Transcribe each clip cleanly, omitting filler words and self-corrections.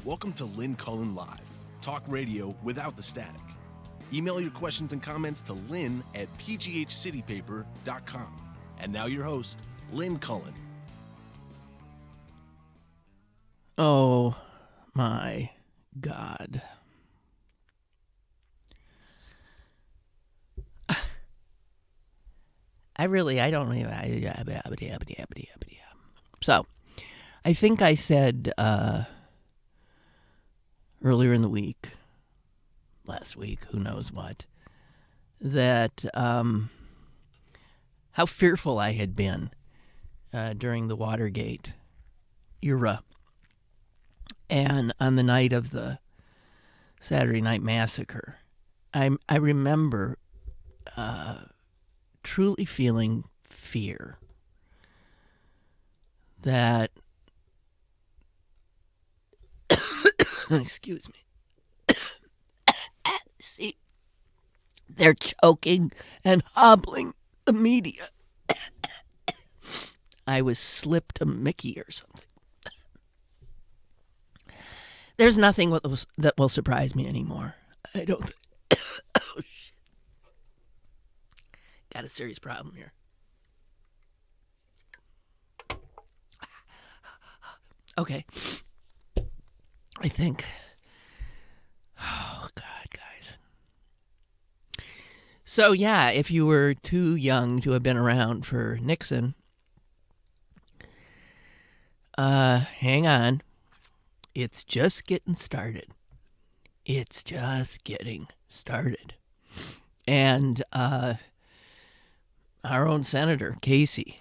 Welcome to Lynn Cullen Live, talk radio without the static. Email your questions and comments to lynn@pghcitypaper.com. And now your host, Lynn Cullen. Oh my God. I don't even. So, I think I said earlier in the week, last week, who knows what, that how fearful I had been during the Watergate era. And on the night of the Saturday Night Massacre, I remember truly feeling fear that, excuse me, see, they're choking and hobbling the media. I was slipped a Mickey or something. There's nothing that will surprise me anymore. I don't. Oh, shit. Got a serious problem here. Okay. I think. Oh, God, guys. So, yeah, if you were too young to have been around for Nixon, hang on. It's just getting started. It's just getting started. And our own Senator Casey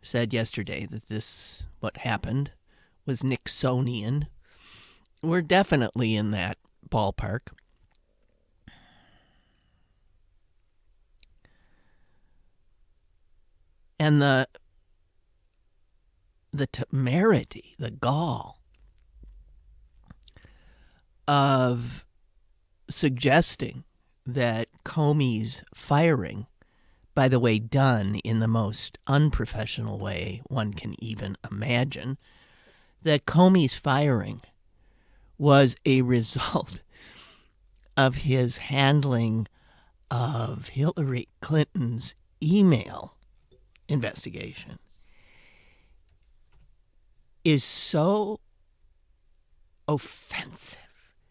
said yesterday that what happened was Nixonsonian. We're definitely in that ballpark. And the temerity, the gall of suggesting that Comey's firing, by the way, done in the most unprofessional way one can even imagine, that Comey's firing was a result of his handling of Hillary Clinton's email investigation is so offensive.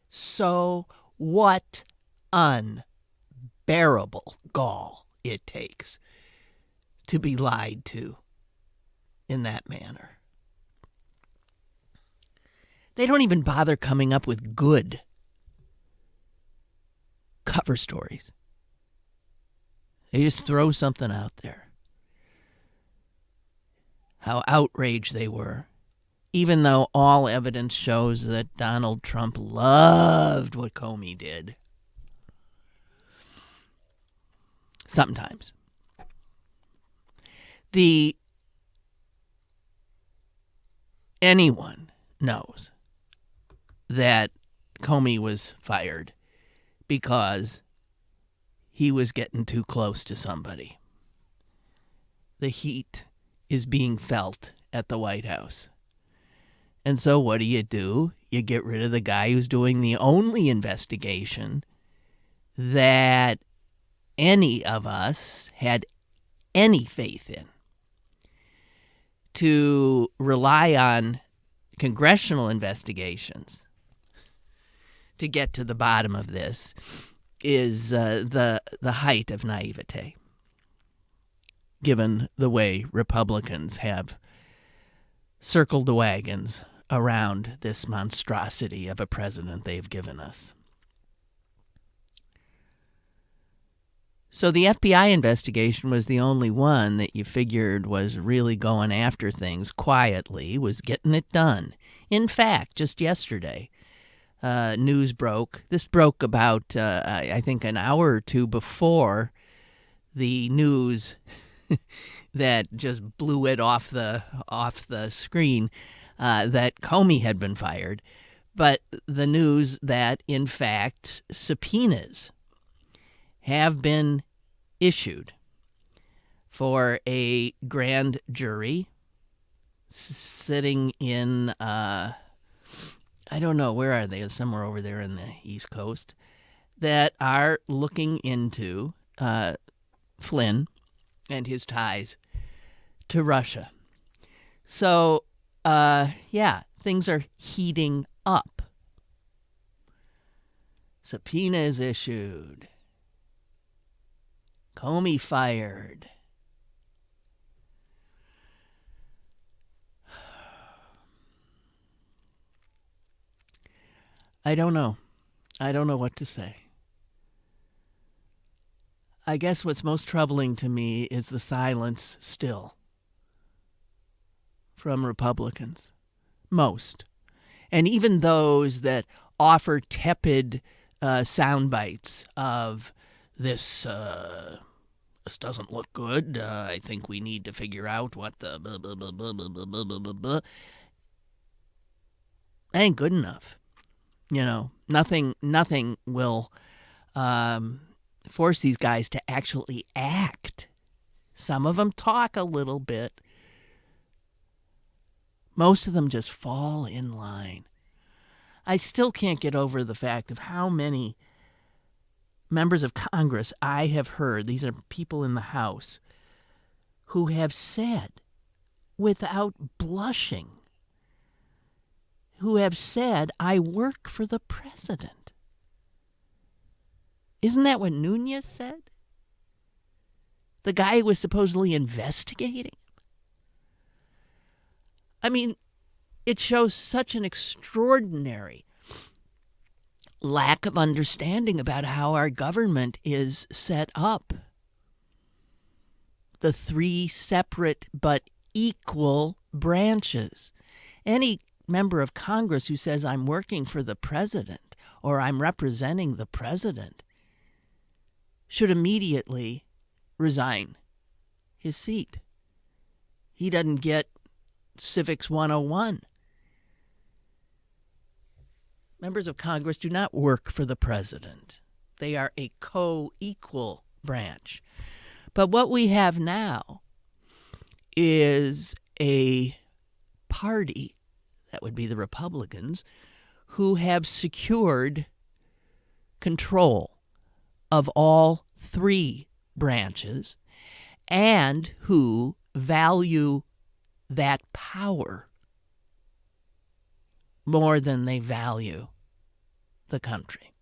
So what unbearable gall it takes to be lied to in that manner. They don't even bother coming up with good cover stories. They just throw something out there. How outraged they were. Even though all evidence shows that Donald Trump loved what Comey did. Sometimes. Anyone knows that Comey was fired because he was getting too close to somebody. The heat is being felt at the White House. And so what do? You get rid of the guy who's doing the only investigation that any of us had any faith in. To rely on congressional investigations to get to the bottom of this is the height of naivete, given the way Republicans have circled the wagons around this monstrosity of a president they've given us. So the FBI investigation was the only one that you figured was really going after things quietly, was getting it done. In fact, just yesterday, news broke. This broke about, I think, an hour or two before the news that just blew it off the screen that Comey had been fired. But the news that, in fact, subpoenas have been issued for a grand jury sitting in I don't know, where are they? Somewhere over there in the East Coast, that are looking into Flynn and his ties to Russia. So, things are heating up. Subpoena is issued. Comey fired. I don't know. I don't know what to say. I guess what's most troubling to me is the silence still from Republicans. Most. And even those that offer tepid sound bites of this doesn't look good. I think we need to figure out what the blah, blah, blah, blah, blah, blah, blah, blah, blah. That ain't good enough. You know, nothing will force these guys to actually act. Some of them talk a little bit. Most of them just fall in line. I still can't get over the fact of how many members of Congress I have heard, these are people in the House, who have said without blushing, who have said, I work for the president. Isn't that what Nunes said? The guy who was supposedly investigating him. I mean, it shows such an extraordinary lack of understanding about how our government is set up. The three separate but equal branches. Any member of Congress who says, I'm working for the president or I'm representing the president should immediately resign his seat. He doesn't get Civics 101. Members of Congress do not work for the president. They are a co-equal branch. But what we have now is a party, that would be the Republicans, who have secured control of all three branches and who value that power more than they value the country.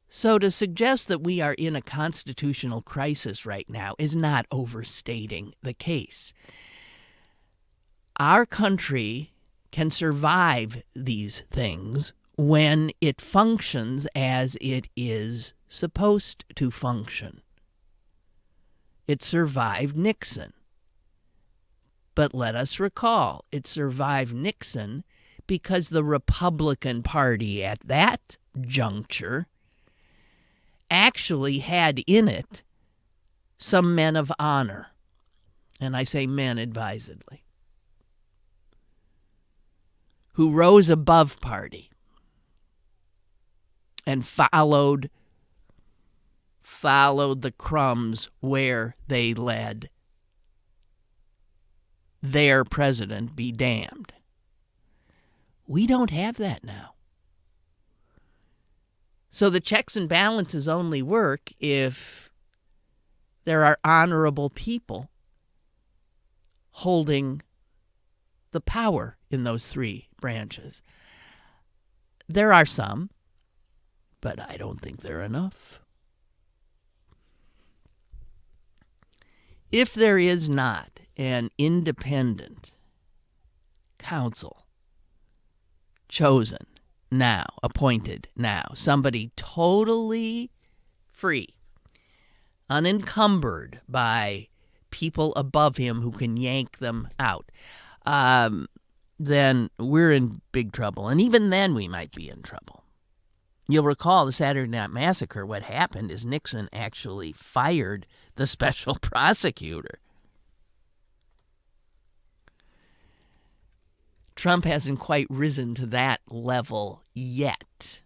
So to suggest that we are in a constitutional crisis right now is not overstating the case. Our country can survive these things when it functions as it is supposed to function. It survived Nixon. But let us recall, it survived Nixon because the Republican Party at that juncture actually had in it some men of honor. And I say men advisedly. Who rose above party and followed the crumbs where they led. Their president be damned. We don't have that now. So the checks and balances only work if there are honorable people holding the power in those three branches. There are some, but I don't think they're enough. If there is not an independent counsel chosen now, appointed now, somebody totally free, unencumbered by people above him who can yank them out, then we're in big trouble. And even then we might be in trouble. You'll recall the Saturday Night Massacre. What happened is Nixon actually fired the special prosecutor. Trump hasn't quite risen to that level yet.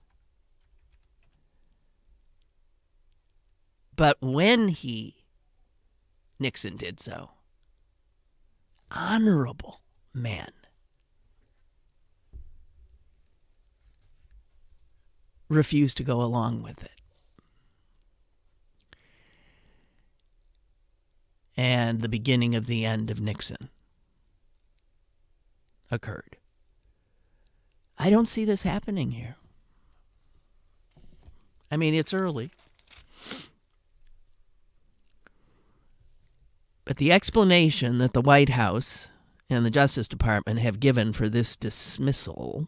But when Nixon did so, honorable men refused to go along with it. And the beginning of the end of Nixon occurred. I don't see this happening here. I mean, it's early. But the explanation that the White House and the Justice Department have given for this dismissal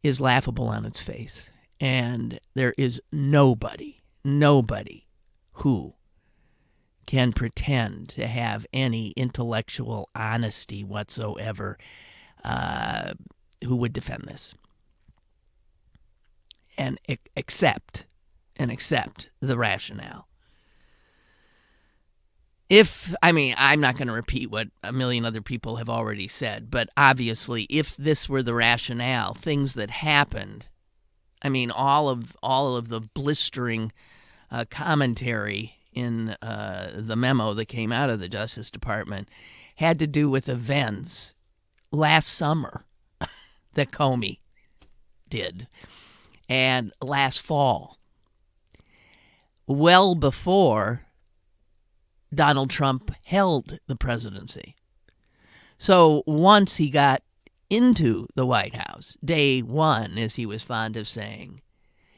is laughable on its face. And there is nobody who can pretend to have any intellectual honesty whatsoever who would defend this and accept the rationale. I'm not going to repeat what a million other people have already said, but obviously, if this were the rationale, things that happened, all of the blistering commentary in the memo that came out of the Justice Department had to do with events last summer that Comey did and last fall, well before Donald Trump held the presidency. So once he got into the White House, day one, as he was fond of saying,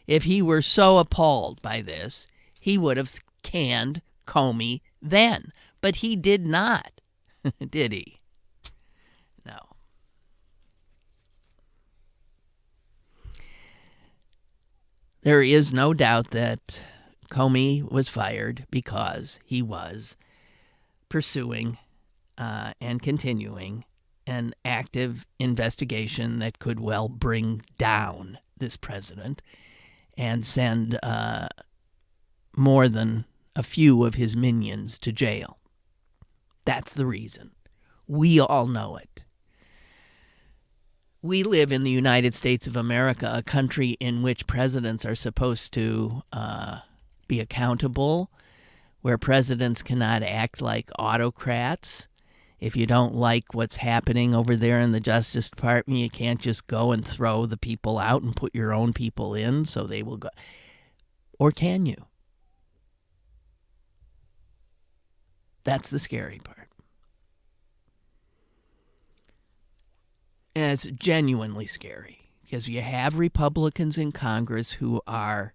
if he were so appalled by this, he would have canned Comey then. But he did not, did he? No. There is no doubt that Comey was fired because he was pursuing and continuing an active investigation that could well bring down this president and send more than a few of his minions to jail. That's the reason. We all know it. We live in the United States of America, a country in which presidents are supposed to be accountable, where presidents cannot act like autocrats. If you don't like what's happening over there in the Justice Department, you can't just go and throw the people out and put your own people in so they will go. Or can you? That's the scary part. And it's genuinely scary because you have Republicans in Congress who are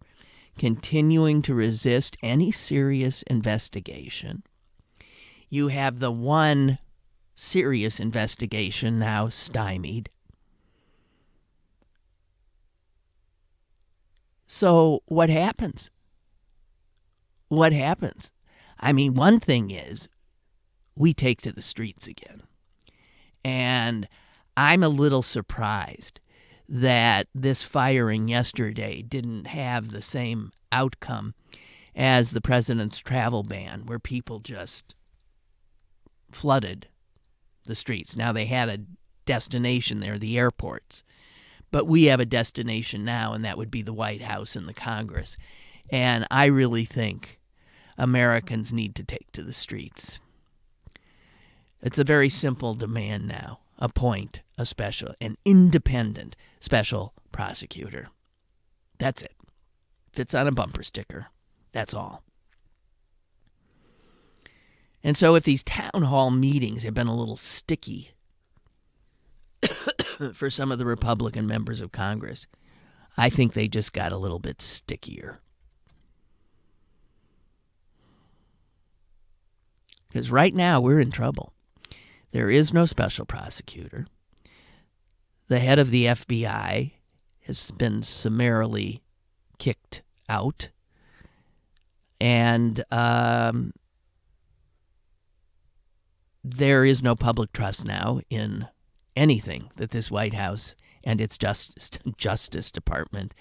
continuing to resist any serious investigation. You have the one serious investigation now stymied. So what happens? What happens? One thing is we take to the streets again. And I'm a little surprised that this firing yesterday didn't have the same outcome as the president's travel ban, where people just flooded the streets. Now, they had a destination there, the airports. But we have a destination now, and that would be the White House and the Congress. And I really think Americans need to take to the streets. It's a very simple demand now. Appoint an independent special prosecutor. That's it. Fits on a bumper sticker. That's all. And so if these town hall meetings have been a little sticky for some of the Republican members of Congress, I think they just got a little bit stickier. Because right now we're in trouble. There is no special prosecutor. The head of the FBI has been summarily kicked out. And there is no public trust now in anything that this White House and its Justice Department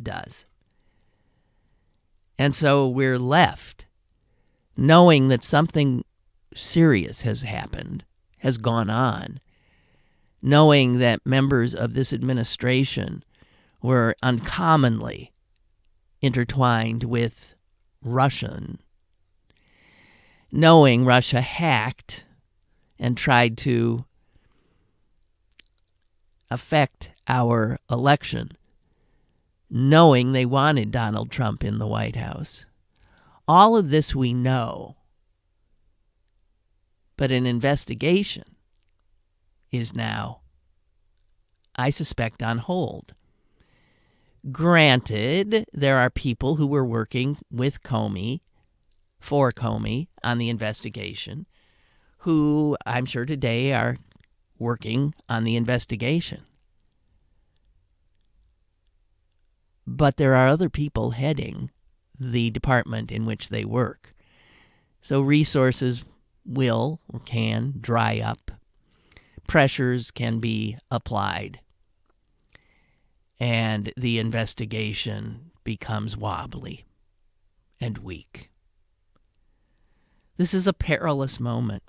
does. And so we're left knowing that something serious has happened, has gone on, knowing that members of this administration were uncommonly intertwined with Russia, knowing Russia hacked and tried to affect our election, knowing they wanted Donald Trump in the White House. All of this we know. But an investigation is now, I suspect, on hold. Granted, there are people who were working with Comey, for Comey, on the investigation, who I'm sure today are working on the investigation. But there are other people heading the department in which they work. So resources will or can dry up. Pressures can be applied. And the investigation becomes wobbly and weak. This is a perilous moment.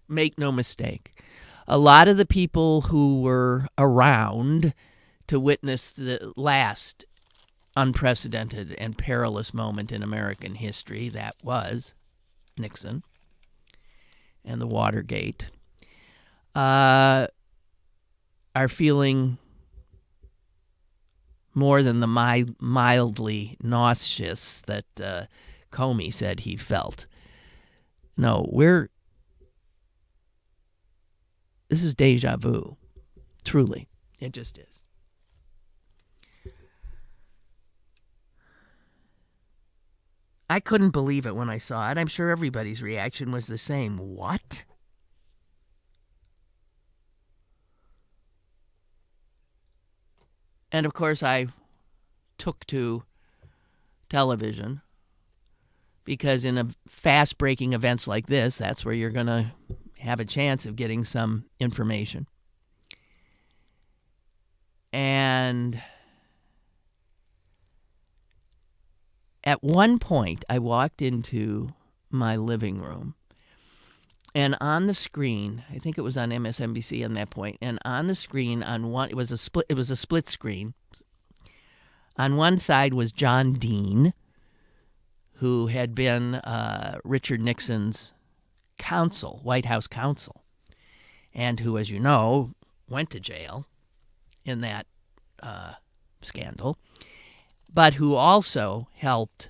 Make no mistake. A lot of the people who were around to witness the last unprecedented and perilous moment in American history, that was Nixon and the Watergate, are feeling more than the mildly nauseous that Comey said he felt. No, this is deja vu. Truly. It just is. I couldn't believe it when I saw it. I'm sure everybody's reaction was the same. What? And of course, I took to television because in a fast-breaking events like this, that's where you're going to have a chance of getting some information. And at one point, I walked into my living room, and on the screen, I think it was on MSNBC at that point, and on the screen, it was a split screen. On one side was John Dean, who had been Richard Nixon's counsel, White House counsel, and who, as you know, went to jail in that scandal, but who also helped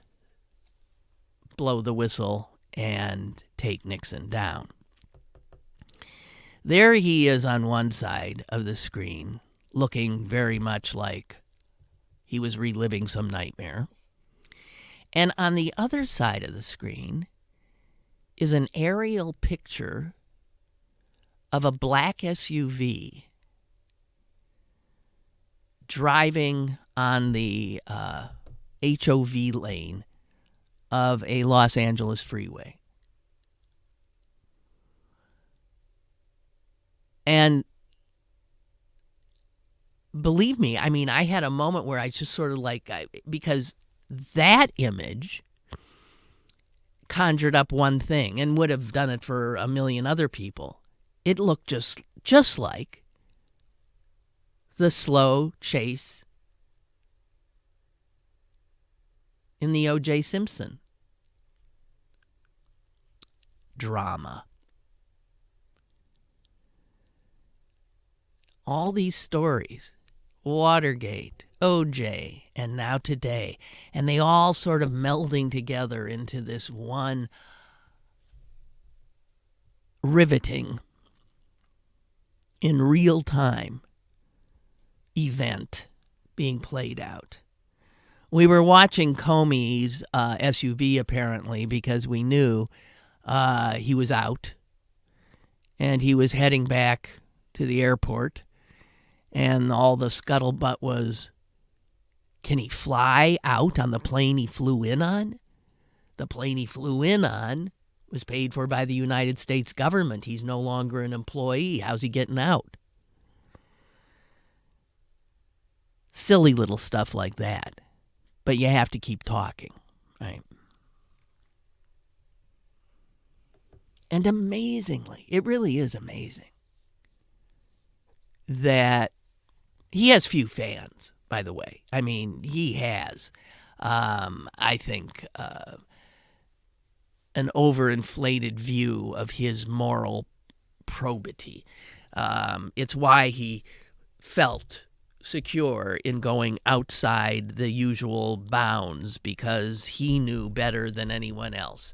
blow the whistle and take Nixon down. There he is on one side of the screen, looking very much like he was reliving some nightmare. And on the other side of the screen is an aerial picture of a black SUV driving on the HOV lane of a Los Angeles freeway. And believe me, I mean, I had a moment where I just sort of because that image conjured up one thing and would have done it for a million other people. It looked just like the slow chase in the O.J. Simpson drama. All these stories, Watergate, O.J., and now today, and they all sort of melding together into this one riveting, in real time, event being played out. We were watching Comey's SUV, apparently, because we knew he was out, and he was heading back to the airport, and all the scuttlebutt was, can he fly out on the plane he flew in on? The plane he flew in on was paid for by the United States government. He's no longer an employee. How's he getting out? Silly little stuff like that. But you have to keep talking, right? And amazingly, it really is amazing that he has few fans, by the way. I mean, he has, I think, an overinflated view of his moral probity. It's why he felt secure in going outside the usual bounds because he knew better than anyone else.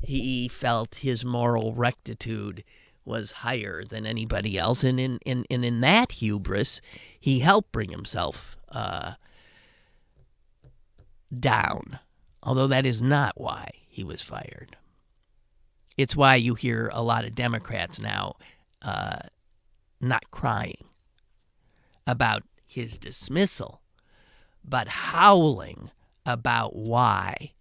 He felt his moral rectitude was higher than anybody else, and in that hubris, he helped bring himself down, although that is not why he was fired. It's why you hear a lot of Democrats now not crying about his dismissal, but howling about why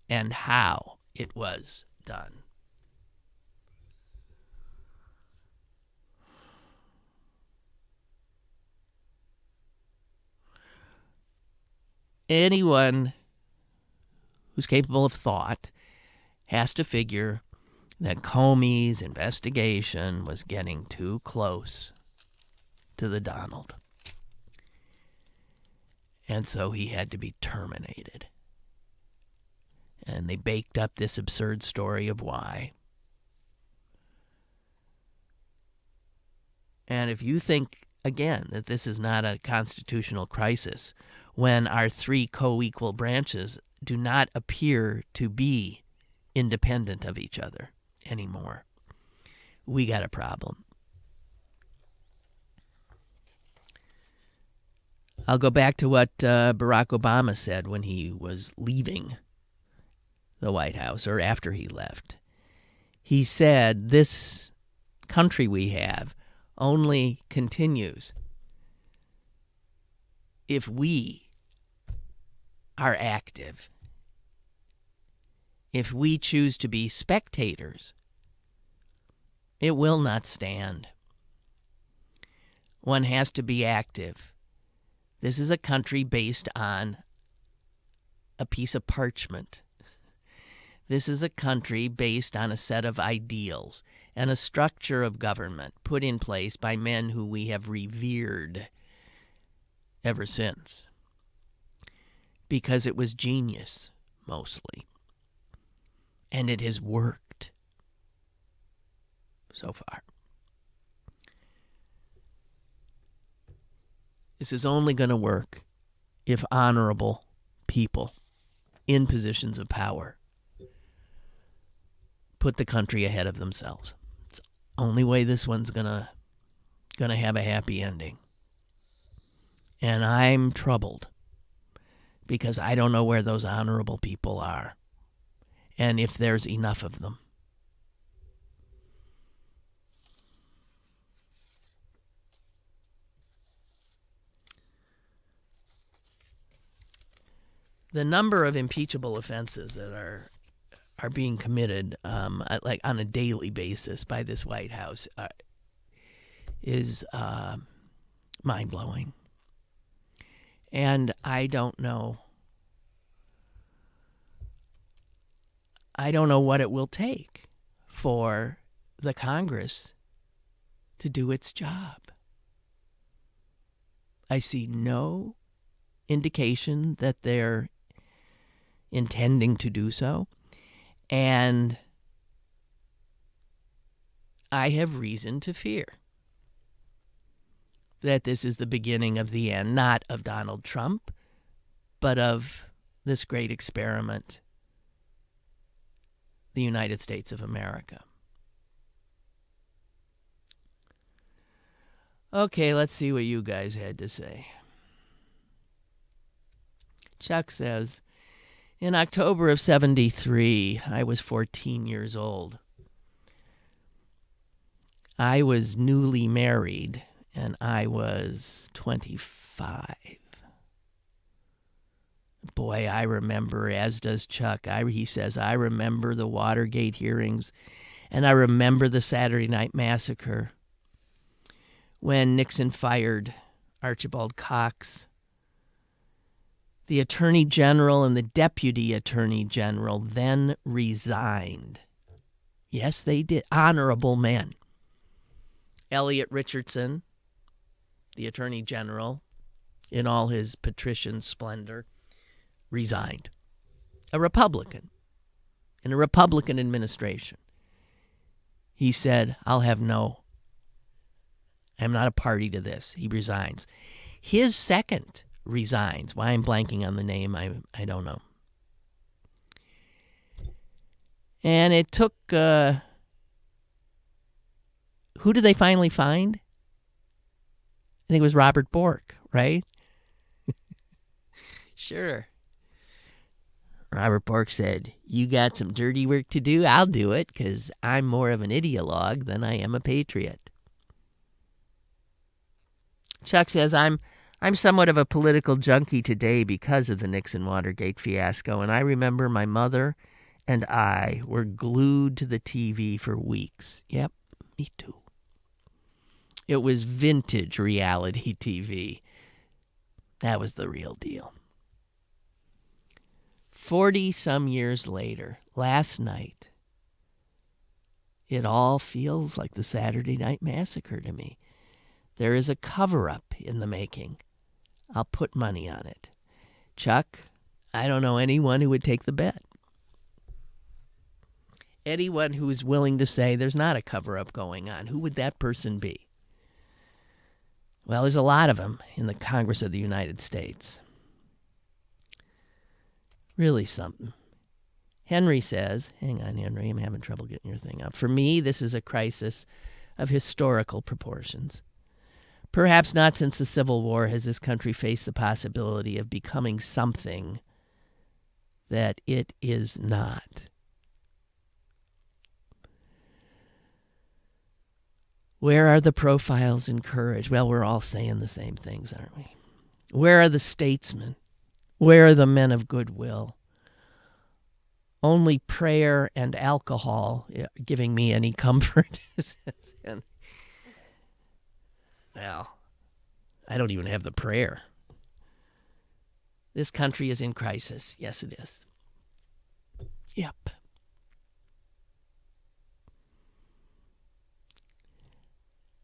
and how it was done. Anyone who's capable of thought has to figure that Comey's investigation was getting too close to the Donald. And so he had to be terminated. And they baked up this absurd story of why. And if you think, again, that this is not a constitutional crisis, when our three co-equal branches do not appear to be independent of each other anymore, we got a problem. I'll go back to what Barack Obama said when he was leaving the White House, or after he left. He said, this country we have only continues if we are active. If we choose to be spectators, it will not stand. One has to be active. This is a country based on a piece of parchment. This is a country based on a set of ideals and a structure of government put in place by men who we have revered ever since. Because it was genius, mostly. And it has worked so far. This is only going to work if honorable people in positions of power put the country ahead of themselves. It's the only way this one's gonna have a happy ending. And I'm troubled because I don't know where those honorable people are and if there's enough of them. The number of impeachable offenses that are being committed like on a daily basis by this White House is mind-blowing. And I don't know what it will take for the Congress to do its job. I see no indication that they're intending to do so. And I have reason to fear that this is the beginning of the end, not of Donald Trump, but of this great experiment, the United States of America. Okay, let's see what you guys had to say. Chuck says, in October of 1973, I was 14 years old. I was newly married, and I was 25. Boy, I remember, as does Chuck. He says, I remember the Watergate hearings, and I remember the Saturday Night Massacre when Nixon fired Archibald Cox. The Attorney General and the Deputy Attorney General then resigned. Yes, they did. Honorable men. Elliot Richardson, the Attorney General, in all his patrician splendor, resigned. A Republican, in a Republican administration. He said, I'm not a party to this. He resigns. His second resigns. Why I'm blanking on the name, I don't know. And it took, who did they finally find? I think it was Robert Bork, right? Sure. Robert Bork said, "You got some dirty work to do, I'll do it, because I'm more of an ideologue than I am a patriot." Chuck says, I'm somewhat of a political junkie today because of the Nixon-Watergate fiasco, and I remember my mother and I were glued to the TV for weeks. Yep, me too. It was vintage reality TV. That was the real deal. 40-some years later, last night, it all feels like the Saturday Night Massacre to me. There is a cover-up in the making. I'll put money on it. Chuck, I don't know anyone who would take the bet. Anyone who is willing to say there's not a cover-up going on, who would that person be? Well, there's a lot of them in the Congress of the United States. Really something. Henry says, hang on, Henry, I'm having trouble getting your thing up. For me, this is a crisis of historical proportions. Perhaps not since the Civil War has this country faced the possibility of becoming something that it is not. Where are the profiles in courage? Well, we're all saying the same things, aren't we? Where are the statesmen? Where are the men of goodwill? Only prayer and alcohol giving me any comfort. Well, I don't even have the prayer. This country is in crisis. Yes, it is. Yep.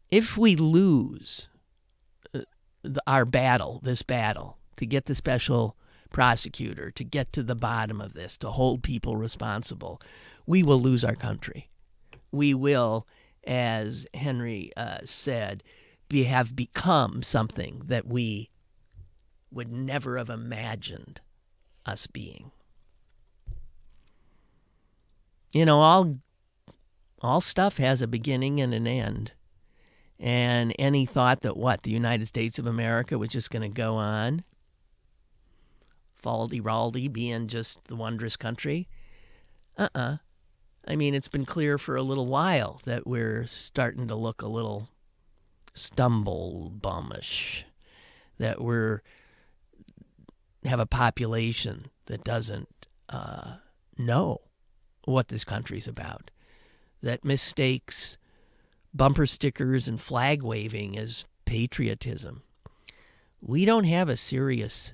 If we lose our battle, this battle, to get the special prosecutor, to get to the bottom of this, to hold people responsible, we will lose our country. We will, as Henry said, have become something that we would never have imagined us being. You know, all stuff has a beginning and an end. And any thought that, the United States of America was just going to go on, faldy-raldy, being just the wondrous country? I mean, it's been clear for a little while that we're starting to look a little stumble-bummish, that we're have a population that doesn't know what this country's about, that mistakes bumper stickers and flag waving as patriotism. We don't have a serious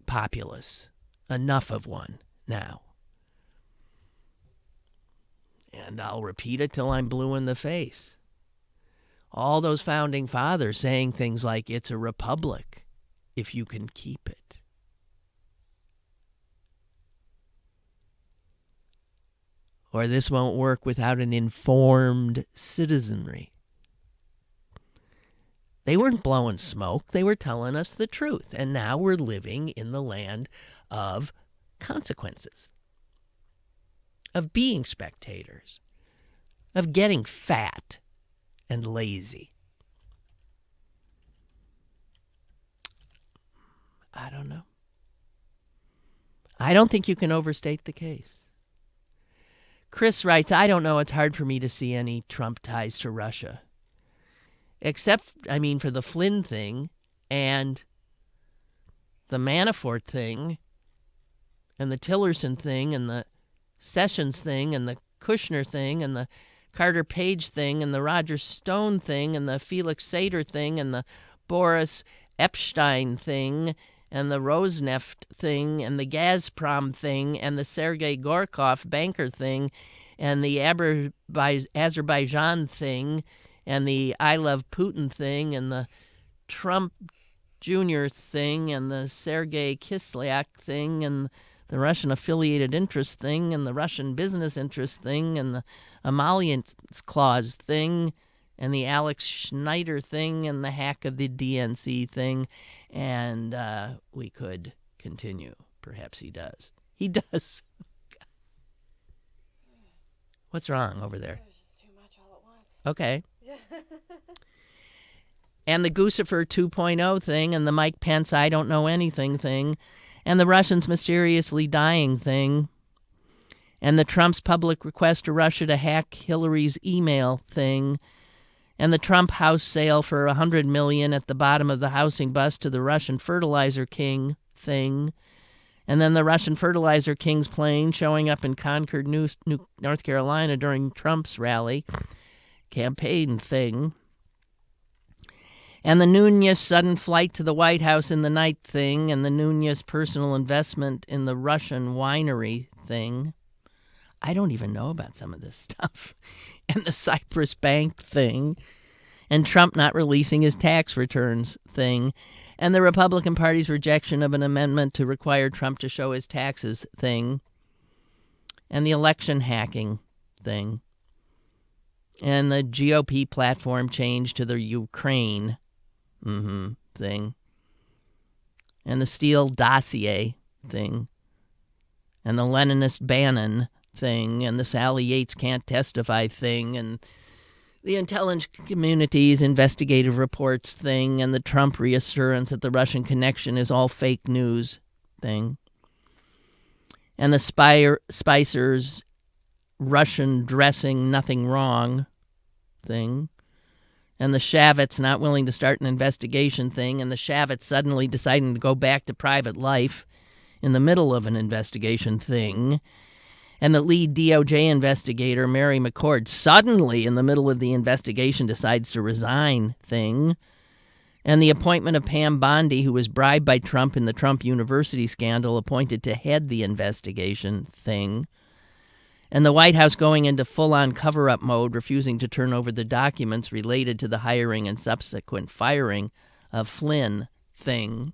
populace, enough of one now. And I'll repeat it till I'm blue in the face. All those founding fathers saying things like, it's a republic if you can keep it. Or this won't work without an informed citizenry. They weren't blowing smoke. They were telling us the truth. And now we're living in the land of consequences, of being spectators, of getting fat and lazy. I don't know. I don't think you can overstate the case. Chris writes, I don't know, it's hard for me to see any Trump ties to Russia. Except, for the Flynn thing and the Manafort thing and the Tillerson thing and the Sessions thing and the Kushner thing and the Carter Page thing and the Roger Stone thing and the Felix Sater thing and the Boris Epstein thing and the Rosneft thing, and the Gazprom thing, and the Sergei Gorkov banker thing, and the Azerbaijan thing, and the I Love Putin thing, and the Trump Jr. thing, and the Sergei Kislyak thing, and the Russian affiliated interest thing, and the Russian business interest thing, and the Emollients Clause thing, and the Alex Schneider thing and the hack of the DNC thing, and we could continue. Perhaps he does. He does. What's wrong over there? There's just too much all at once. Okay. And the Guccifer 2.0 thing, and the Mike Pence I don't know anything thing, and the Russians mysteriously dying thing, and the Trump's public request to Russia to hack Hillary's email thing, and the Trump house sale for $100 million at the bottom of the housing bust to the Russian fertilizer king thing, and then the Russian fertilizer king's plane showing up in Concord, North Carolina during Trump's rally campaign thing, and the Nunes sudden flight to the White House in the night thing, and the Nunes personal investment in the Russian winery thing. I don't even know about some of this stuff. And the Cyprus Bank thing, and Trump not releasing his tax returns thing, and the Republican Party's rejection of an amendment to require Trump to show his taxes thing, and the election hacking thing, and the GOP platform change to the Ukraine thing, and the Steele dossier thing, and the Leninist Bannon thing, and the Sally Yates can't testify thing, and the intelligence community's investigative reports thing, and the Trump reassurance that the Russian connection is all fake news thing, and the Spicer's Russian dressing nothing wrong thing, and the Shavits not willing to start an investigation thing, and the Shavits suddenly deciding to go back to private life in the middle of an investigation thing, and the lead DOJ investigator, Mary McCord, suddenly in the middle of the investigation decides to resign thing, and the appointment of Pam Bondi, who was bribed by Trump in the Trump University scandal, appointed to head the investigation thing, and the White House going into full-on cover-up mode, refusing to turn over the documents related to the hiring and subsequent firing of Flynn thing,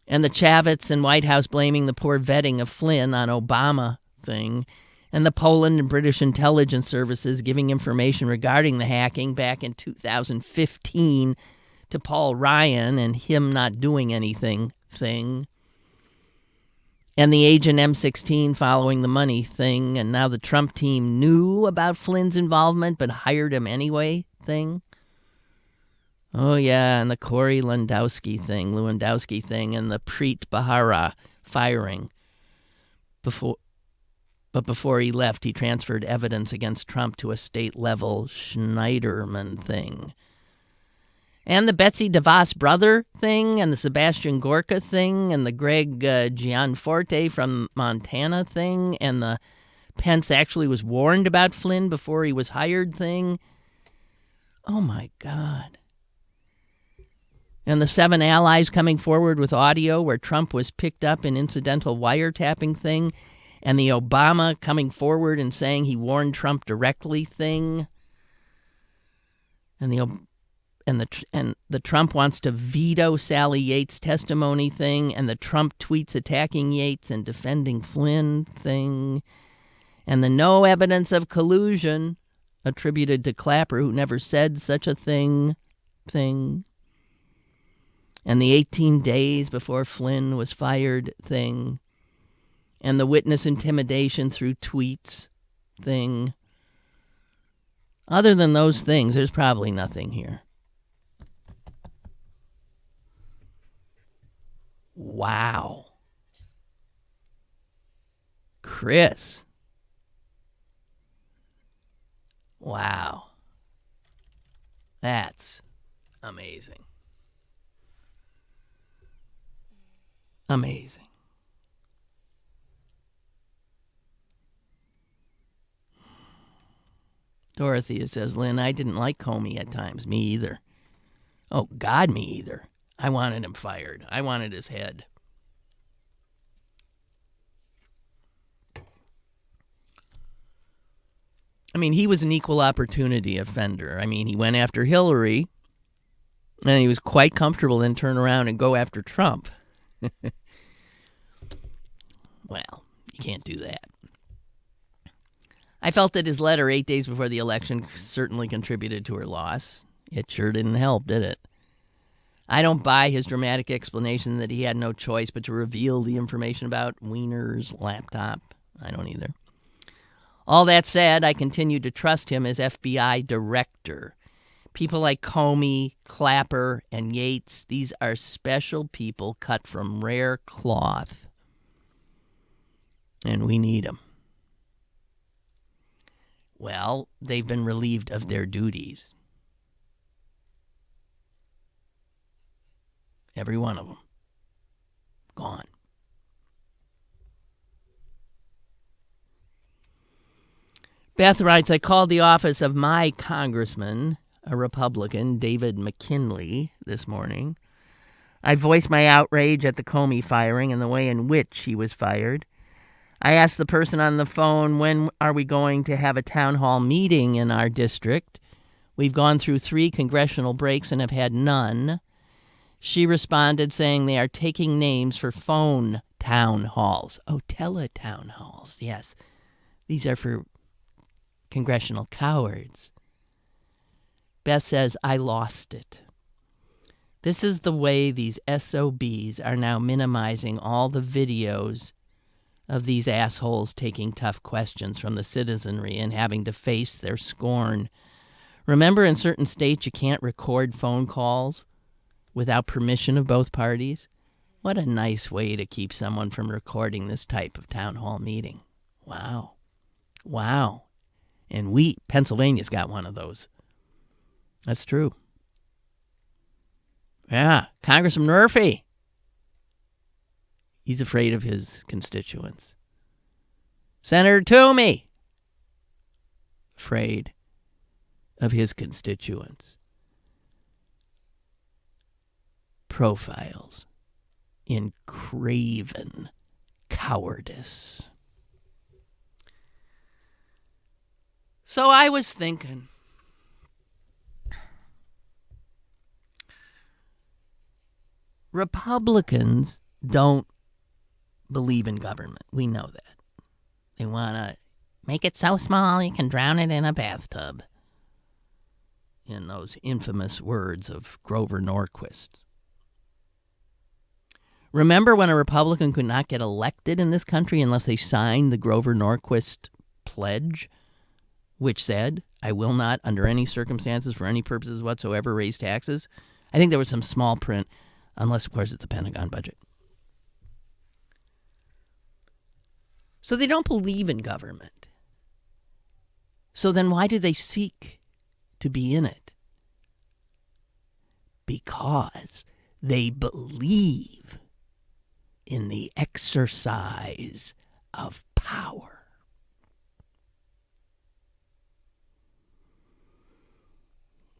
and the Chavits and White House blaming the poor vetting of Flynn on Obama thing, and the Poland and British intelligence services giving information regarding the hacking back in 2015 to Paul Ryan and him not doing anything thing, and the Agent M16 following the money thing, and now the Trump team knew about Flynn's involvement but hired him anyway thing. Oh, yeah, and the Corey Lewandowski thing, and the Preet Bharara firing. Before he left, he transferred evidence against Trump to a state-level Schneiderman thing. And the Betsy DeVos brother thing, and the Sebastian Gorka thing, and the Greg Gianforte from Montana thing, and the Pence actually was warned about Flynn before he was hired thing. Oh, my God. And the 7 allies coming forward with audio where Trump was picked up in incidental wiretapping thing, and the Obama coming forward and saying he warned Trump directly thing, and the Trump wants to veto Sally Yates' testimony thing, and the Trump tweets attacking Yates and defending Flynn thing, and the no evidence of collusion attributed to Clapper, who never said such a thing, and the 18 days before Flynn was fired thing, and the witness intimidation through tweets thing. Other than those things, there's probably nothing here. Wow. Chris. Wow. That's amazing. Amazing. Dorothea says, Lynn, I didn't like Comey at times. Me either. Oh, God, me either. I wanted him fired. I wanted his head. I mean, he was an equal opportunity offender. I mean, he went after Hillary, and he was quite comfortable then turn around and go after Trump. Well, you can't do that. I felt that his letter 8 days before the election certainly contributed to her loss. It sure didn't help, did it? I don't buy his dramatic explanation that he had no choice but to reveal the information about Weiner's laptop. I don't either. All that said, I continue to trust him as FBI director. People like Comey, Clapper, and Yates, these are special people cut from rare cloth. And we need them. Well, they've been relieved of their duties. Every one of them. Gone. Beth writes, I called the office of my congressman, a Republican, David McKinley, this morning. I voiced my outrage at the Comey firing and the way in which he was fired. I asked the person on the phone, when are we going to have a town hall meeting in our district? We've gone through 3 congressional breaks and have had none. She responded saying they are taking names for phone town halls. Oh, teletown halls, yes. These are for congressional cowards. Beth says, I lost it. This is the way these SOBs are now minimizing all the videos of these assholes taking tough questions from the citizenry and having to face their scorn. Remember, in certain states, you can't record phone calls without permission of both parties? What a nice way to keep someone from recording this type of town hall meeting. Wow. Wow. And Pennsylvania's got one of those. That's true. Yeah, Congressman Murphy. He's afraid of his constituents. Senator Toomey. Afraid of his constituents. Profiles in craven cowardice. So I was thinking, Republicans don't believe in government. We know that. They want to make it so small you can drown it in a bathtub. In those infamous words of Grover Norquist. Remember when a Republican could not get elected in this country unless they signed the Grover Norquist pledge, which said, I will not, under any circumstances, for any purposes whatsoever, raise taxes? I think there was some small print, unless, of course, it's a Pentagon budget. So they don't believe in government. So then why do they seek to be in it? Because they believe in the exercise of power.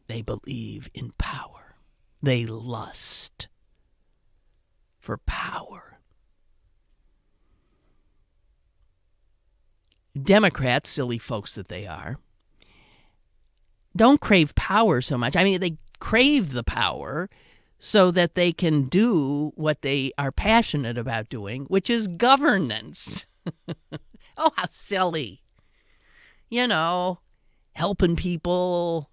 They believe in power. They lust for power. Democrats, silly folks that they are, don't crave power so much. I mean, they crave the power so that they can do what they are passionate about doing, which is governance. Oh, how silly. You know, helping people,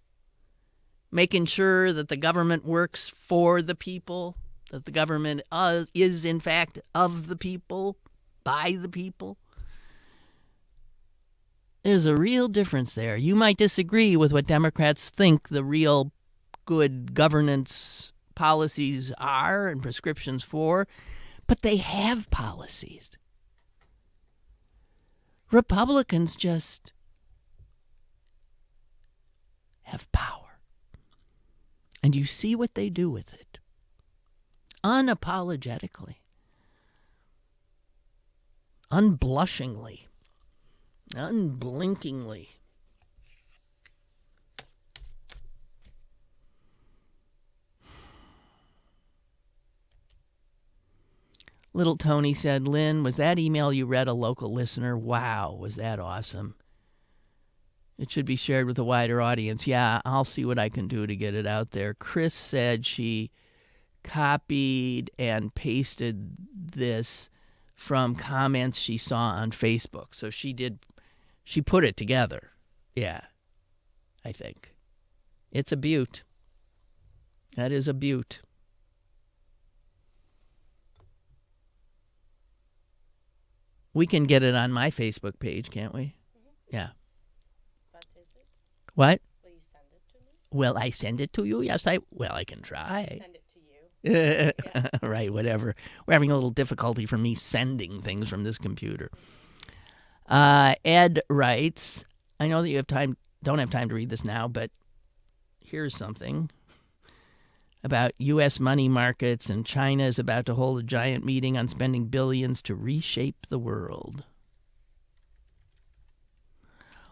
making sure that the government works for the people, that the government is, in fact, of the people, by the people. There's a real difference there. You might disagree with what Democrats think the real good governance policies are and prescriptions for, but they have policies. Republicans just have power. And you see what they do with it. Unapologetically. Unblushingly. Unblinkingly. Little Tony said, Lynn, was that email you read a local listener? Wow, was that awesome. It should be shared with a wider audience. Yeah, I'll see what I can do to get it out there. Chris said she copied and pasted this from comments she saw on Facebook. So she She put it together. Yeah, I think. It's a beaut. That is a beaut. We can get it on my Facebook page, can't we? Mm-hmm. Yeah. What is it? What? Will you send it to me? Will I send it to you? Yes, I can try. Send it to you. Yeah. Right, whatever. We're having a little difficulty from me sending things from this computer. Ed writes, I know that you don't have time to read this now, but here's something about U.S. money markets, and China is about to hold a giant meeting on spending billions to reshape the world.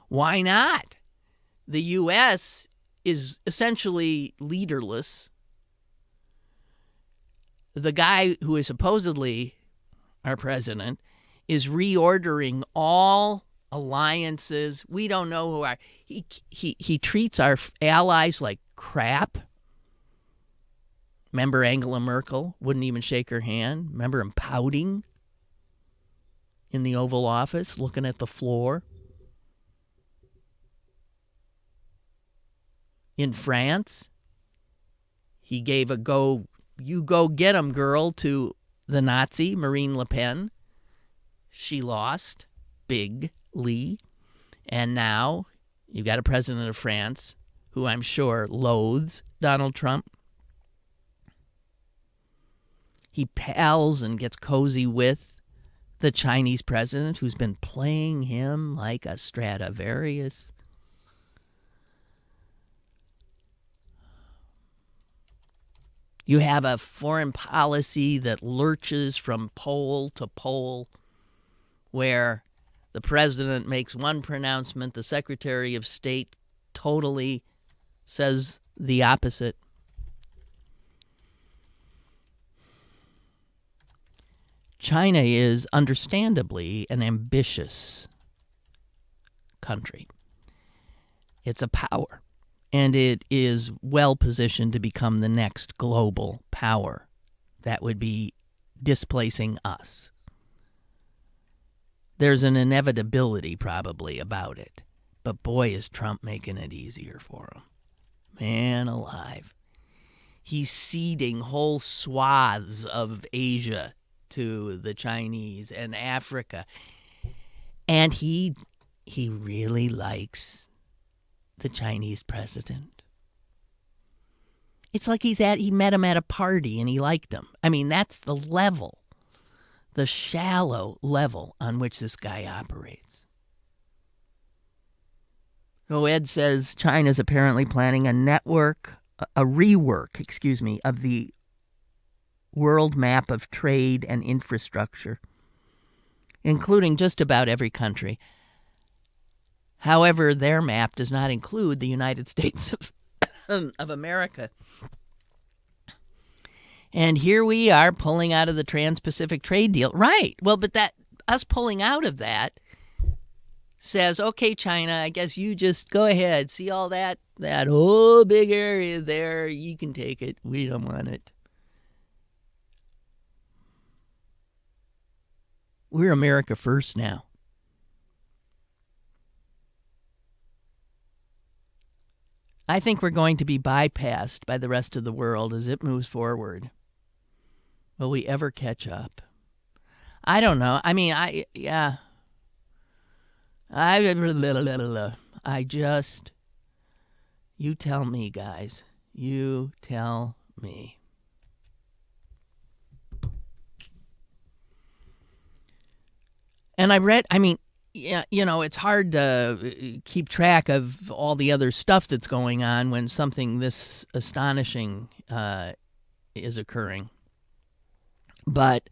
Why not? The U.S. is essentially leaderless. The guy who is supposedly our president is reordering all alliances. We don't know who are. He treats our allies like crap. Remember Angela Merkel wouldn't even shake her hand? Remember him pouting in the Oval Office, looking at the floor? In France, he gave a you go get 'em, girl, to the Nazi, Marine Le Pen. She lost bigly. And now you've got a president of France who I'm sure loathes Donald Trump. He pals and gets cozy with the Chinese president who's been playing him like a Stradivarius. You have a foreign policy that lurches from pole to pole, where the president makes one pronouncement, the Secretary of State totally says the opposite. China is understandably an ambitious country. It's a power, and it is well positioned to become the next global power that would be displacing us. There's an inevitability probably about it, but boy, is Trump making it easier for him. Man alive. He's ceding whole swaths of Asia to the Chinese and Africa. And he really likes the Chinese president. It's like he met him at a party and he liked him. I mean, that's the level, the shallow level on which this guy operates. So Ed says China's apparently planning a rework, of the world map of trade and infrastructure, including just about every country. However, their map does not include the United States of America. And here we are pulling out of the Trans-Pacific Trade Deal. Right. Well, but us pulling out of that says, okay, China, I guess you just go ahead. See all that whole big area there. You can take it. We don't want it. We're America first now. I think we're going to be bypassed by the rest of the world as it moves forward. Will we ever catch up? I don't know. I mean, you tell me, guys. You tell me. And it's hard to keep track of all the other stuff that's going on when something this astonishing is occurring. But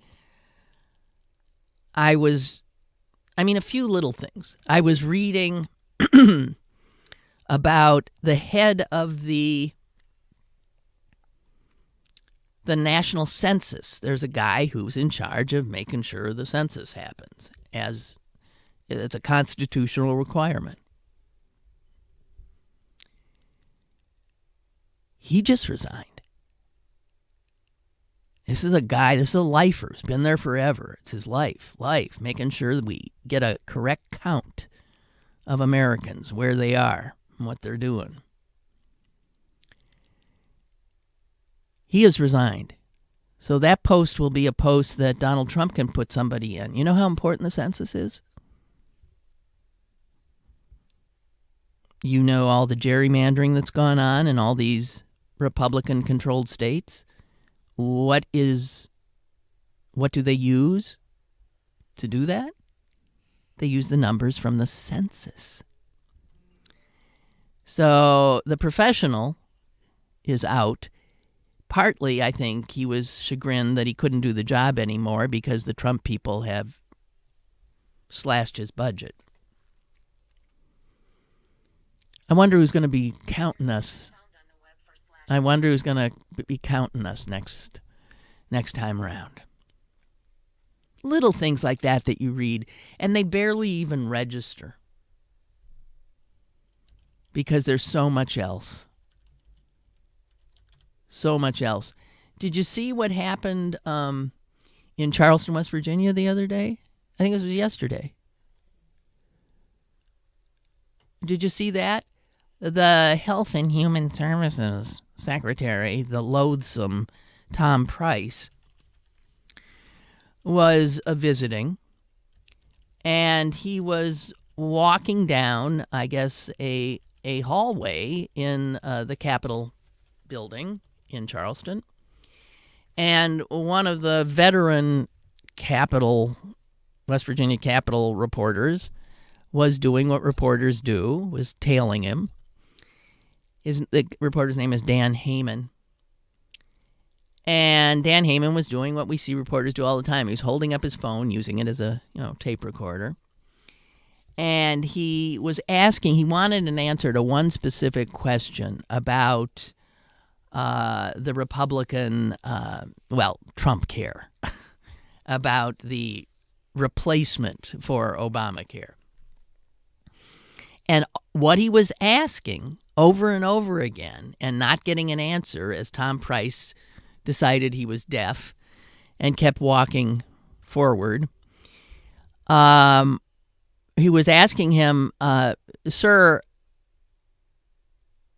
a few little things. I was reading about the head of the national census. There's a guy who's in charge of making sure the census happens, as it's a constitutional requirement. He just resigned. This is a lifer. He's been there forever. It's his life, making sure that we get a correct count of Americans, where they are and what they're doing. He has resigned. So that post will be a post that Donald Trump can put somebody in. You know how important the census is? You know all the gerrymandering that's gone on in all these Republican-controlled states? What do they use to do that? They use the numbers from the census. So the professional is out. Partly, I think, he was chagrined that he couldn't do the job anymore because the Trump people have slashed his budget. I wonder who's going to be counting us. Next time around. Little things like that you read, and they barely even register because there's so much else. So much else. Did you see what happened in Charleston, West Virginia the other day? I think it was yesterday. Did you see that? The Health and Human Services Secretary, the loathsome Tom Price, was visiting, and he was walking down, I guess, a hallway in the Capitol building in Charleston, and one of the veteran West Virginia Capitol reporters was doing what reporters do, was tailing him. The reporter's name is Dan Heyman. And Dan Heyman was doing what we see reporters do all the time. He was holding up his phone, using it as a tape recorder. And he wanted an answer to one specific question about the Republican, Trump care, about the replacement for Obamacare. And what he was asking over and over again and not getting an answer, as Tom Price decided he was deaf and kept walking forward, he was asking him, sir,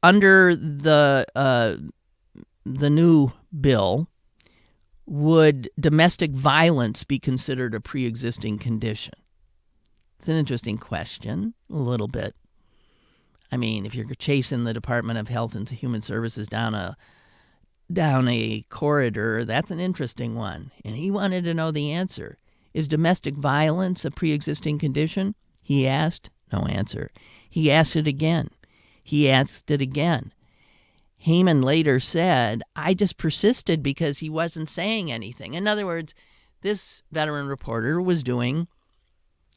under the new bill, would domestic violence be considered a pre-existing condition? It's an interesting question, a little bit. I mean, if you're chasing the Department of Health and Human Services down a corridor, that's an interesting one. And he wanted to know the answer. Is domestic violence a pre-existing condition? He asked. No answer. He asked it again. He asked it again. Heyman later said, I just persisted because he wasn't saying anything. In other words, this veteran reporter was doing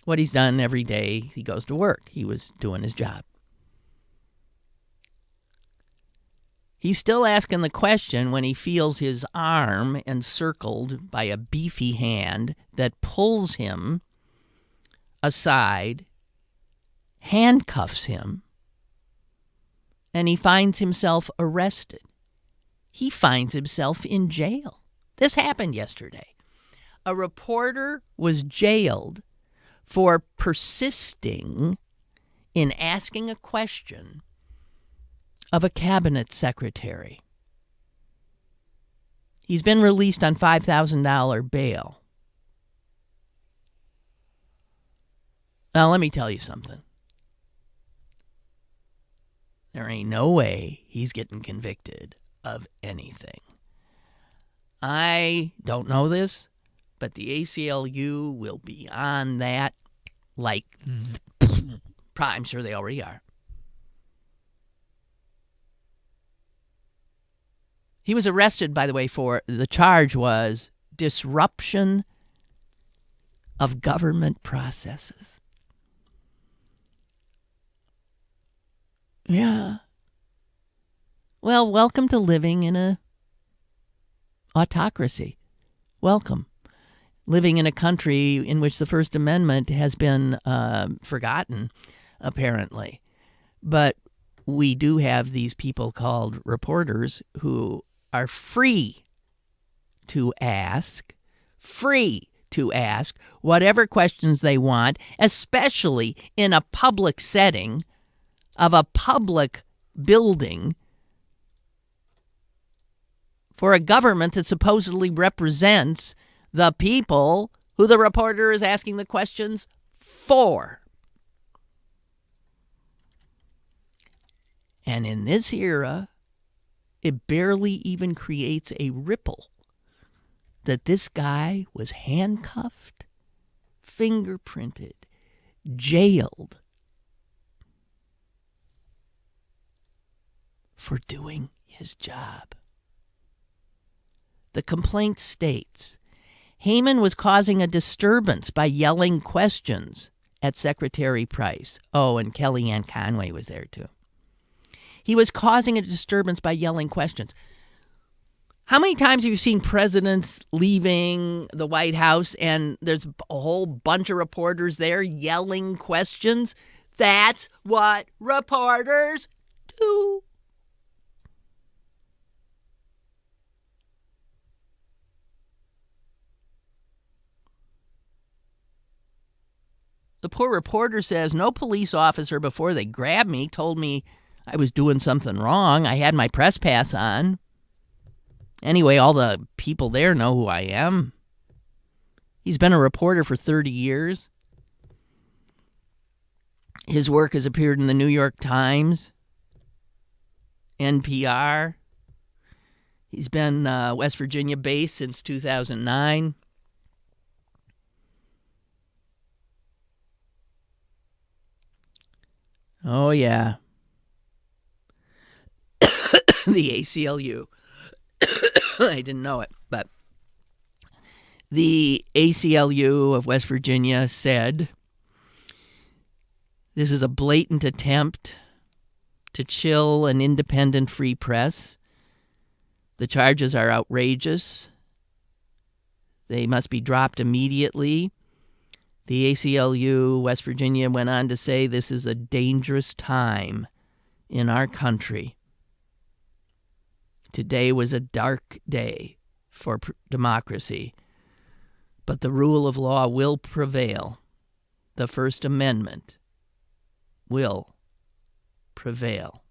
what he's done every day he goes to work. He was doing his job. He's still asking the question when he feels his arm encircled by a beefy hand that pulls him aside, handcuffs him, and he finds himself arrested. He finds himself in jail. This happened yesterday. A reporter was jailed for persisting in asking a question of a cabinet secretary. He's been released on $5,000 bail. Now, let me tell you something. There ain't no way he's getting convicted of anything. I don't know this, but the ACLU will be on that like, I'm sure they already are. He was arrested, by the way, for the charge was disruption of government processes. Yeah. Well, welcome to living in a autocracy. Welcome. Living in a country in which the First Amendment has been forgotten, apparently. But we do have these people called reporters who are free to ask, free to ask whatever questions they want, especially in a public setting of a public building for a government that supposedly represents the people who the reporter is asking the questions for. And in this era, it barely even creates a ripple that this guy was handcuffed, fingerprinted, jailed for doing his job. The complaint states, Heyman was causing a disturbance by yelling questions at Secretary Price. Oh, and Kellyanne Conway was there too. He was causing a disturbance by yelling questions. How many times have you seen presidents leaving the White House and there's a whole bunch of reporters there yelling questions? That's what reporters do. The poor reporter says, no police officer before they grabbed me told me I was doing something wrong. I had my press pass on. Anyway, all the people there know who I am. He's been a reporter for 30 years. His work has appeared in the New York Times, NPR. He's been West Virginia based since 2009. Oh, yeah. The ACLU. I didn't know it, but the ACLU of West Virginia said this is a blatant attempt to chill an independent free press. The charges are outrageous. They must be dropped immediately. The ACLU West Virginia went on to say this is a dangerous time in our country. Today was a dark day for democracy, but the rule of law will prevail. The First Amendment will prevail.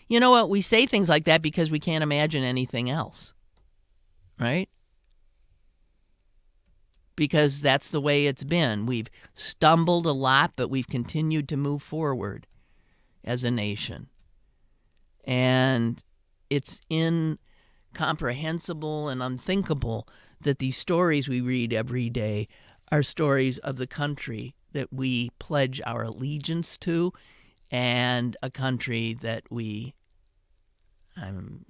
You know what? We say things like that because we can't imagine anything else, right? Because that's the way it's been. We've stumbled a lot, but we've continued to move forward as a nation. And it's incomprehensible and unthinkable that these stories we read every day are stories of the country that we pledge our allegiance to and a country that I'm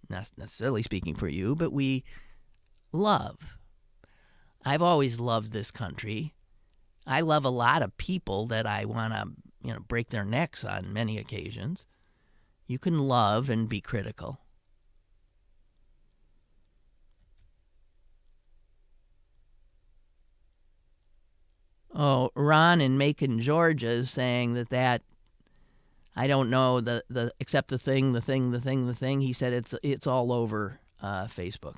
not necessarily speaking for you, but we love. I've always loved this country. I love a lot of people that I want to, break their necks on many occasions. You can love and be critical. Oh, Ron in Macon, Georgia is saying that I don't know except the thing. He said it's all over Facebook.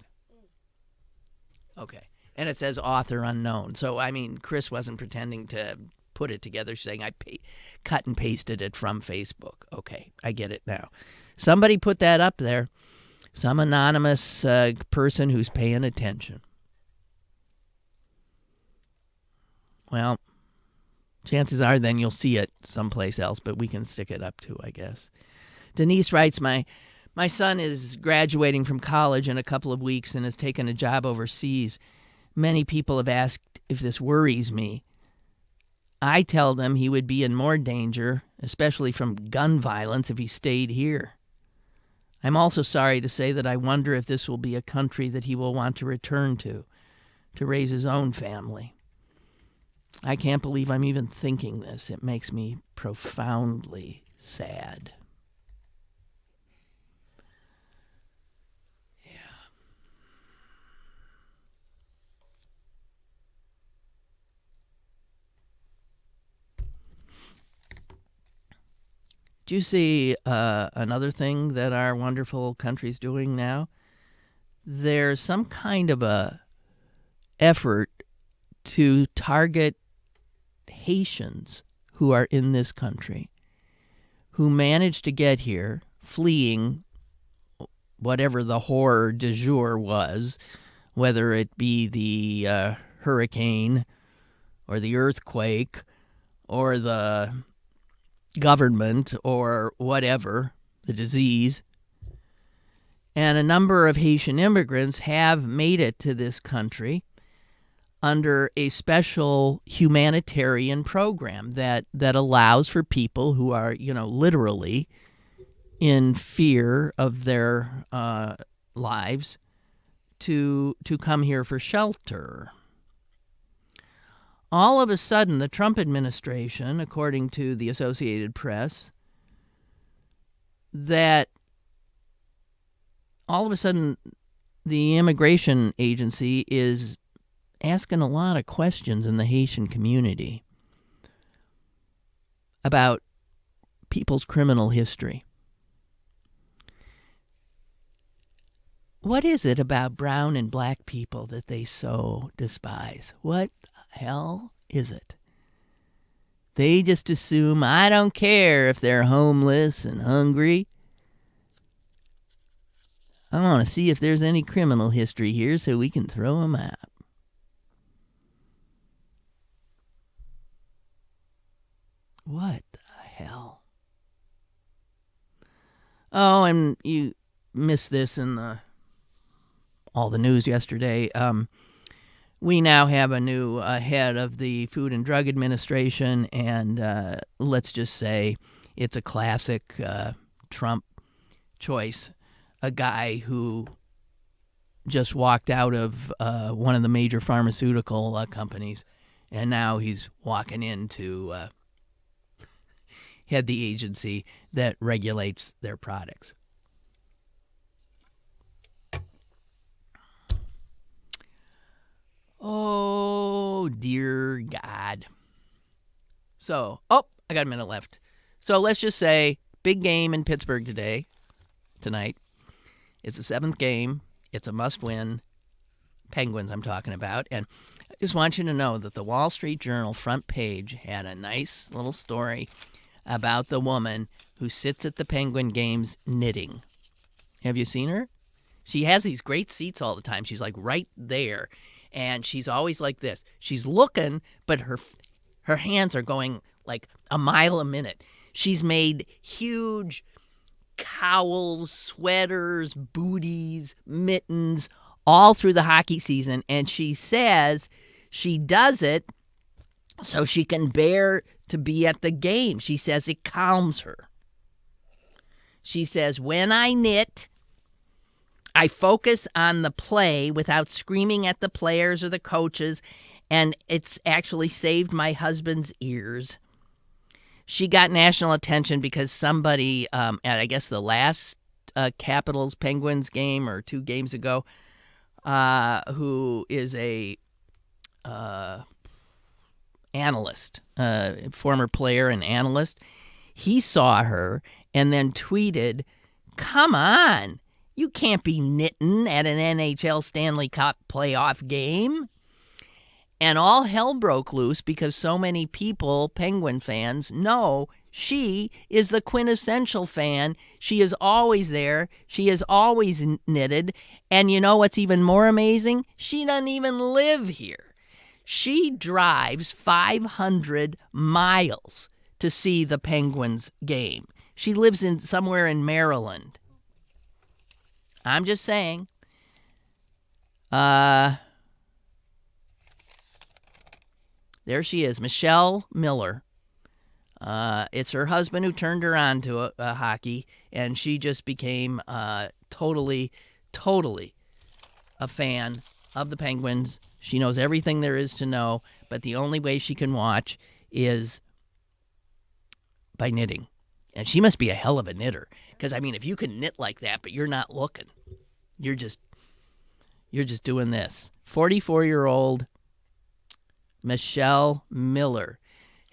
Okay. And it says author unknown. So, Chris wasn't pretending to put it together. She's saying I cut and pasted it from Facebook. Okay, I get it now. Somebody put that up there. Some anonymous person who's paying attention. Well, chances are then you'll see it someplace else, but we can stick it up too, I guess. Denise writes, my son is graduating from college in a couple of weeks and has taken a job overseas. Many people have asked if this worries me. I tell them he would be in more danger, especially from gun violence, if he stayed here. I'm also sorry to say that I wonder if this will be a country that he will want to return to raise his own family. I can't believe I'm even thinking this. It makes me profoundly sad. Do you see another thing that our wonderful country's doing now? There's some kind of a effort to target Haitians who are in this country, who managed to get here fleeing whatever the horror du jour was, whether it be the hurricane or the earthquake or the government or whatever, the disease. And a number of Haitian immigrants have made it to this country under a special humanitarian program that allows for people who are, literally in fear of their lives to come here for shelter. All of a sudden, the Trump administration, according to the Associated Press, that all of a sudden the immigration agency is asking a lot of questions in the Haitian community about people's criminal history. What is it about brown and black people that they so despise? What the hell is it? They just assume, I don't care if they're homeless and hungry. I want to see if there's any criminal history here so we can throw them out. What the hell? Oh, and you missed this in all the news yesterday. We now have a new head of the Food and Drug Administration, and let's just say it's a classic Trump choice. A guy who just walked out of one of the major pharmaceutical companies, and now he's walking in to head the agency that regulates their products. Oh, dear God. So, I got a minute left. So let's just say big game in Pittsburgh tonight. It's the 7th game. It's a must-win. Penguins I'm talking about. And I just want you to know that the Wall Street Journal front page had a nice little story about the woman who sits at the Penguin games knitting. Have you seen her? She has these great seats all the time. She's like right there. And she's always like this. She's looking, but her hands are going like a mile a minute. She's made huge cowls, sweaters, booties, mittens, all through the hockey season. And she says she does it so she can bear to be at the game. She says it calms her. She says, when I knit, I focus on the play without screaming at the players or the coaches, and it's actually saved my husband's ears. She got national attention because somebody at, I guess, the last Capitals-Penguins game or 2 games ago, who is a analyst, former player and analyst, he saw her and then tweeted, come on, you can't be knitting at an NHL Stanley Cup playoff game. And all hell broke loose because so many people, Penguin fans, know she is the quintessential fan. She is always there. She is always knitted. And you know what's even more amazing? She doesn't even live here. She drives 500 miles to see the Penguins game. She lives somewhere in Maryland. I'm just saying. There she is, Michelle Miller. It's her husband who turned her on to hockey, and she just became totally a fan of the Penguins. She knows everything there is to know, but the only way she can watch is by knitting. And she must be a hell of a knitter, because, I mean, if you can knit like that, but you're not looking, you're just doing this. 44-year-old Michelle Miller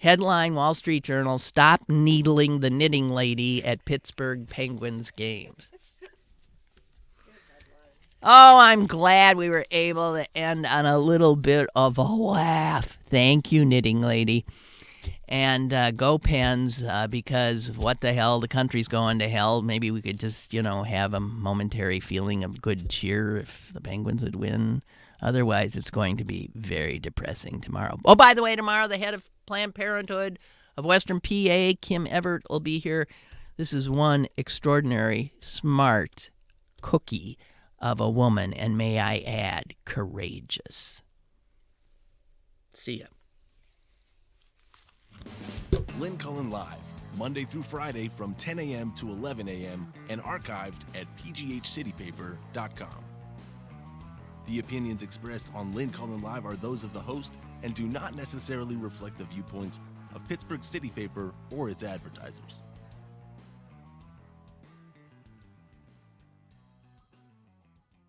Headline, Wall Street Journal, stop needling the knitting lady at Pittsburgh Penguins games. Oh, I'm glad we were able to end on a little bit of a laugh. Thank you, knitting lady. And go Pens, because what the hell, the country's going to hell. Maybe we could just, have a momentary feeling of good cheer if the Penguins would win. Otherwise, it's going to be very depressing tomorrow. Oh, by the way, tomorrow, the head of Planned Parenthood of Western PA, Kim Everett, will be here. This is one extraordinary, smart cookie of a woman, and may I add, courageous. See ya. Lynn Cullen Live, Monday through Friday from 10 a.m. to 11 a.m. and archived at pghcitypaper.com. The opinions expressed on Lynn Cullen Live are those of the host and do not necessarily reflect the viewpoints of Pittsburgh City Paper or its advertisers.